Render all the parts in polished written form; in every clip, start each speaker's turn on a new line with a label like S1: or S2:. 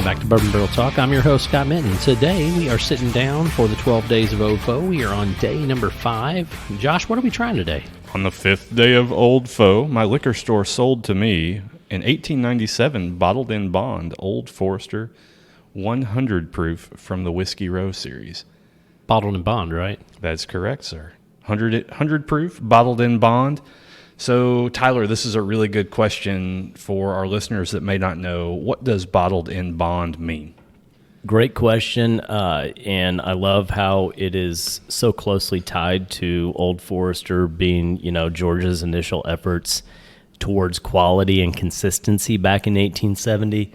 S1: Welcome back to Bourbon Barrel Talk. I'm your host, Scott Minton. Today, we are sitting down for the 12 days of OFO. We are on day number 5. Josh, what are we trying today?
S2: On the 5th day of Old Foe, my liquor store sold to me in 1897 bottled in bond Old Forester 100 proof from the Whiskey Row series.
S1: Bottled in bond, right?
S2: That's correct, sir. 100 proof, bottled in bond. So, Tyler, this is a really good question for our listeners that may not know. What does bottled in bond mean?
S3: Great question, and I love how it is so closely tied to Old Forester being, Georgia's initial efforts towards quality and consistency back in 1870.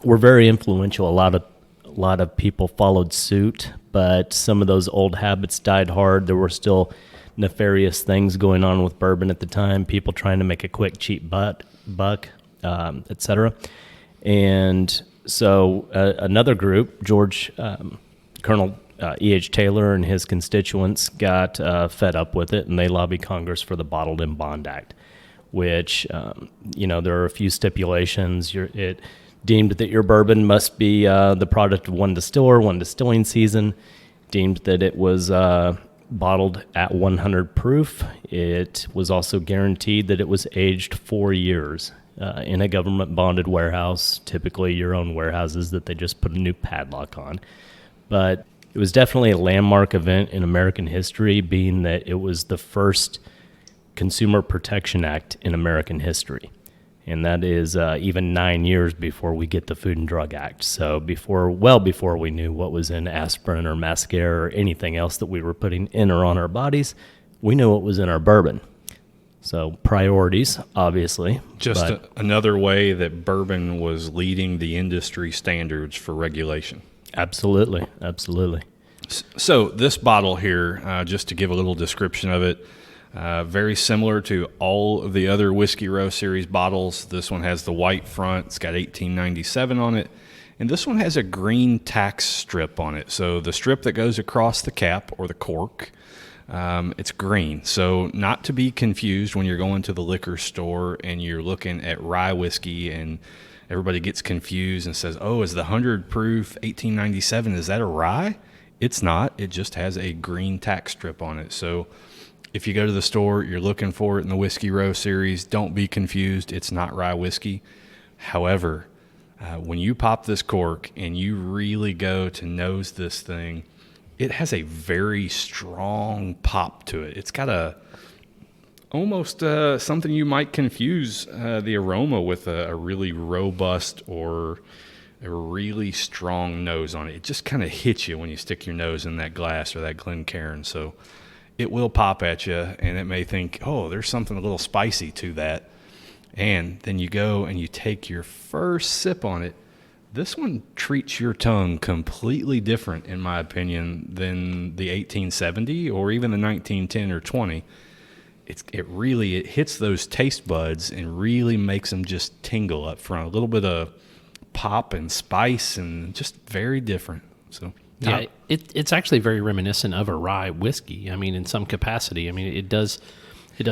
S3: Were very influential. A lot of people followed suit, but some of those old habits died hard. There were still nefarious things going on with bourbon at the time, people trying to make a quick, cheap buck, etc. And so another group, Colonel E.H. Taylor and his constituents got fed up with it, and they lobbied Congress for the Bottled in Bond Act, which, there are a few stipulations. It deemed that your bourbon must be the product of one distiller, one distilling season, deemed that it was bottled at 100 proof. It was also guaranteed that it was aged 4 years in a government bonded warehouse, typically your own warehouses that they just put a new padlock on. But it was definitely a landmark event in American history, being that it was the first Consumer Protection Act in American history. And that is even 9 years before we get the Food and Drug Act. So before we knew what was in aspirin or mascara or anything else that we were putting in or on our bodies, we knew what was in our bourbon. So priorities, obviously.
S2: Just another way that bourbon was leading the industry standards for regulation.
S3: Absolutely.
S2: So this bottle here, just to give a little description of it, very similar to all of the other Whiskey Row series bottles. This one has the white front. It's got 1897 on it. And this one has a green tax strip on it. So the strip that goes across the cap or the cork, it's green. So not to be confused when you're going to the liquor store and you're looking at rye whiskey and everybody gets confused and says, oh, is the 100 proof 1897, is that a rye? It's not. It just has a green tax strip on it. So if you go to the store, you're looking for it in the Whiskey Row series, don't be confused. It's not rye whiskey. However, when you pop this cork and you really go to nose this thing, it has a very strong pop to it. It's got almost something you might confuse the aroma with a really robust or a really strong nose on it. It just kind of hits you when you stick your nose in that glass or that Glencairn. So it will pop at you, and it may think, oh, there's something a little spicy to that. And then you go and you take your first sip on it. This one treats your tongue completely different, in my opinion, than the 1870 or even the 1910 or 20. It hits those taste buds and really makes them just tingle up front. A little bit of pop and spice and just very different. So
S1: yeah, it's actually very reminiscent of a rye whiskey. I mean, in some capacity. I mean, it does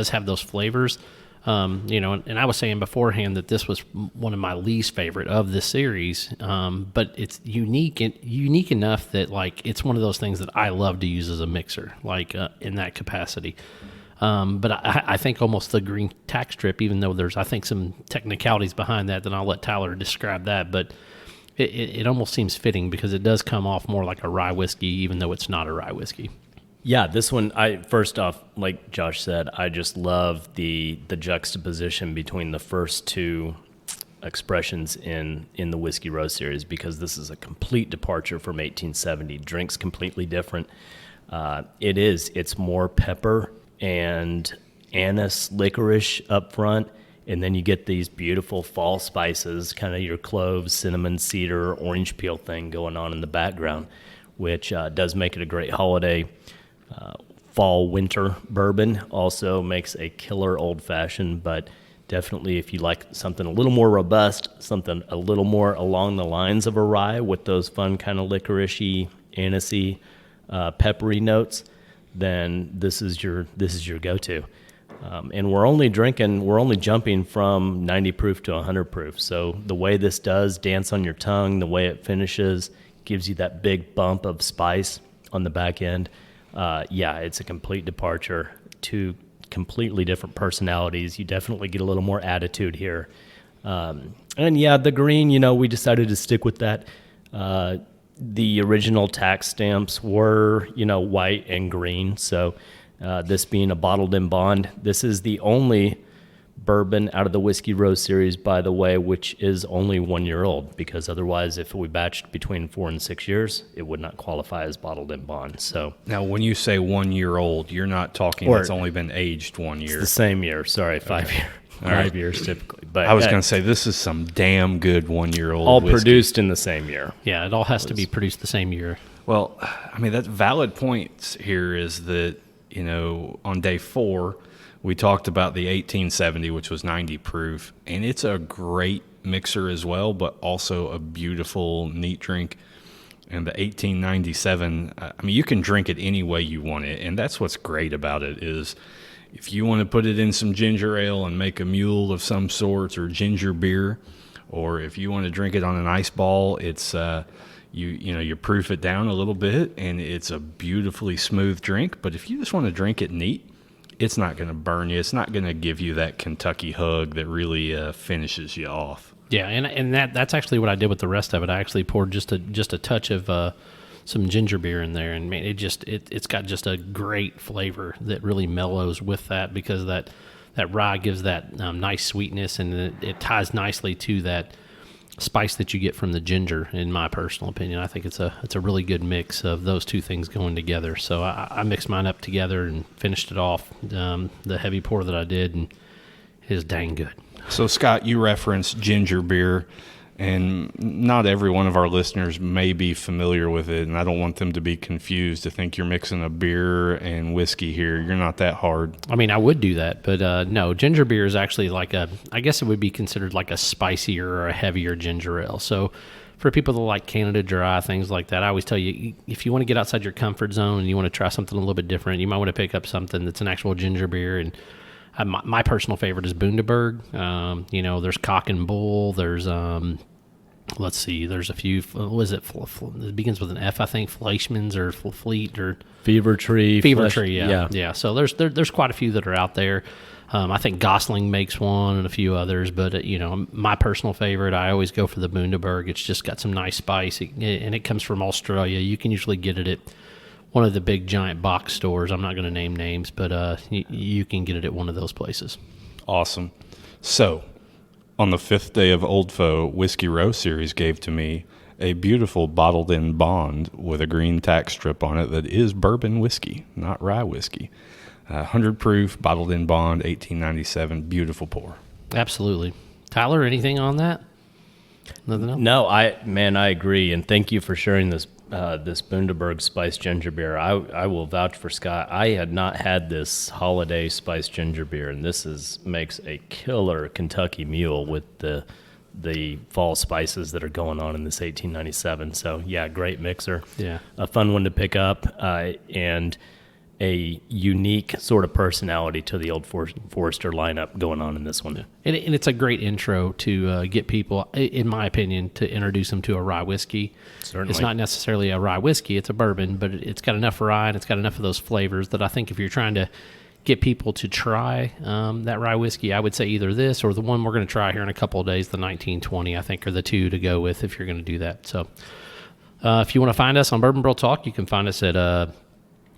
S1: have those flavors. And I was saying beforehand that this was one of my least favorite of the series. But it's unique enough that like it's one of those things that I love to use as a mixer, like in that capacity. But I think almost the green tack strip, even though there's I think some technicalities behind that, then I'll let Tyler describe that. But it almost seems fitting because it does come off more like a rye whiskey, even though it's not a rye whiskey.
S3: Yeah, this one, first off, like Josh said, I just love the juxtaposition between the first two expressions in the Whiskey Row series, because this is a complete departure from 1870. Drinks completely different. It's more pepper and anise licorice up front. And then you get these beautiful fall spices, kind of your cloves, cinnamon, cedar, orange peel thing going on in the background, which does make it a great holiday fall winter bourbon. Also makes a killer old fashioned, but definitely if you like something a little more robust, something a little more along the lines of a rye with those fun kind of licoricey, anisey, peppery notes, then this is your go-to. And we're only jumping from 90 proof to 100 proof. So the way this does dance on your tongue, the way it finishes, gives you that big bump of spice on the back end. It's a complete departure. Two completely different personalities. You definitely get a little more attitude here. The green, we decided to stick with that. The original tax stamps were, white and green. So this being a bottled in bond, this is the only bourbon out of the Whiskey Row series, by the way, which is only 1 year old, because otherwise, if we batched between 4 and 6 years, it would not qualify as bottled in bond. So
S2: now, when you say 1 year old, you're not talking it's only been aged 1 year.
S3: It's the same year. Sorry, 5 years. 5 years typically. But
S2: I was going to say, this is some damn good 1 year old.
S3: All
S2: whiskey.
S3: Produced in the same year.
S1: Yeah, it all has to be produced the same year.
S2: Well, I mean, that's valid points here is that, on day 4, we talked about the 1870, which was 90 proof, and it's a great mixer as well, but also a beautiful, neat drink. And the 1897, you can drink it any way you want it, and that's what's great about it is if you want to put it in some ginger ale and make a mule of some sorts or ginger beer, or if you want to drink it on an ice ball, it's you proof it down a little bit, and it's a beautifully smooth drink. But if you just want to drink it neat, it's not going to burn you. It's not going to give you that Kentucky hug that really finishes you off.
S1: Yeah, and that's actually what I did with the rest of it. I actually poured just a touch of some ginger beer in there, and man, it's got just a great flavor that really mellows with that, because that rye gives that nice sweetness, and it ties nicely to that spice that you get from the ginger. In my personal opinion, I think it's a really good mix of those two things going together. So I mixed mine up together and finished it off, the heavy pour that I did, and it is dang good.
S2: So Scott, you referenced ginger beer, and not every one of our listeners may be familiar with it, and I don't want them to be confused to think you're mixing a beer and whiskey here. You're not that hard.
S1: I mean, I would do that, but no, ginger beer is actually I guess it would be considered like a spicier or a heavier ginger ale. So for people that like Canada Dry, things like that, I always tell you, if you want to get outside your comfort zone and you want to try something a little bit different, you might want to pick up something that's an actual ginger beer. And my personal favorite is Bundaberg. There's Cock and Bull. There's let's see. There's a few. What is it? It begins with an F, I think. Fleischmann's or Fleet or
S3: Fever Tree.
S1: Yeah. So there's quite a few that are out there. I think Gosling makes one and a few others, but my personal favorite, I always go for the Bundaberg. It's just got some nice spice, and it comes from Australia. You can usually get it at one of the big giant box stores. I'm not going to name names, but you can get it at one of those places.
S2: Awesome. So, on the 5th day of Old Foe, Whiskey Row Series gave to me a beautiful bottled-in bond with a green tack strip on it that is bourbon whiskey, not rye whiskey. 100 proof, bottled-in bond, 1897, beautiful pour.
S1: Absolutely. Tyler, anything on that? Nothing else?
S3: No, I agree, and thank you for sharing this Bundaberg spiced ginger beer. I will vouch for Scott. I had not had this holiday spiced ginger beer, and this makes a killer Kentucky mule with the fall spices that are going on in this 1897. So yeah, great mixer.
S1: Yeah,
S3: a fun one to pick up, and a unique sort of personality to the Old Forester lineup going on in this one.
S1: And it's a great intro to get people, in my opinion, to introduce them to a rye whiskey.
S3: Certainly.
S1: It's not necessarily a rye whiskey, it's a bourbon, but it's got enough rye and it's got enough of those flavors that I think if you're trying to get people to try that rye whiskey, I would say either this or the one we're going to try here in a couple of days, the 1920, I think are the two to go with if you're going to do that. So if you want to find us on Bourbon Barrel Talk, you can find us at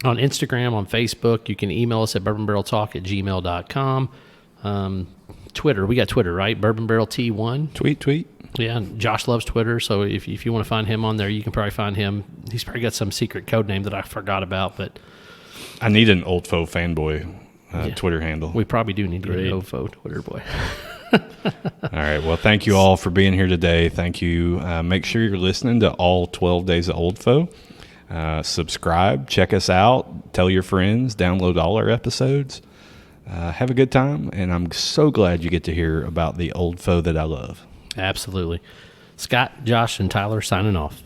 S1: on Instagram, on Facebook. You can email us at bourbonbarreltalk@gmail.com. Twitter, we got Twitter, right? Bourbon Barrel T1.
S2: Tweet.
S1: Yeah, and Josh loves Twitter, so if you want to find him on there, you can probably find him. He's probably got some secret code name that I forgot about, but
S2: I need an Old Foe fanboy Twitter handle.
S1: We probably do need to get an OFO Twitter boy.
S2: All right. Well, thank you all for being here today. Thank you. Make sure you're listening to all 12 days of Old Foe. Subscribe, check us out, tell your friends, download all our episodes. Have a good time, and I'm so glad you get to hear about the Old Foe that I love.
S1: Absolutely. Scott, Josh, and Tyler signing off.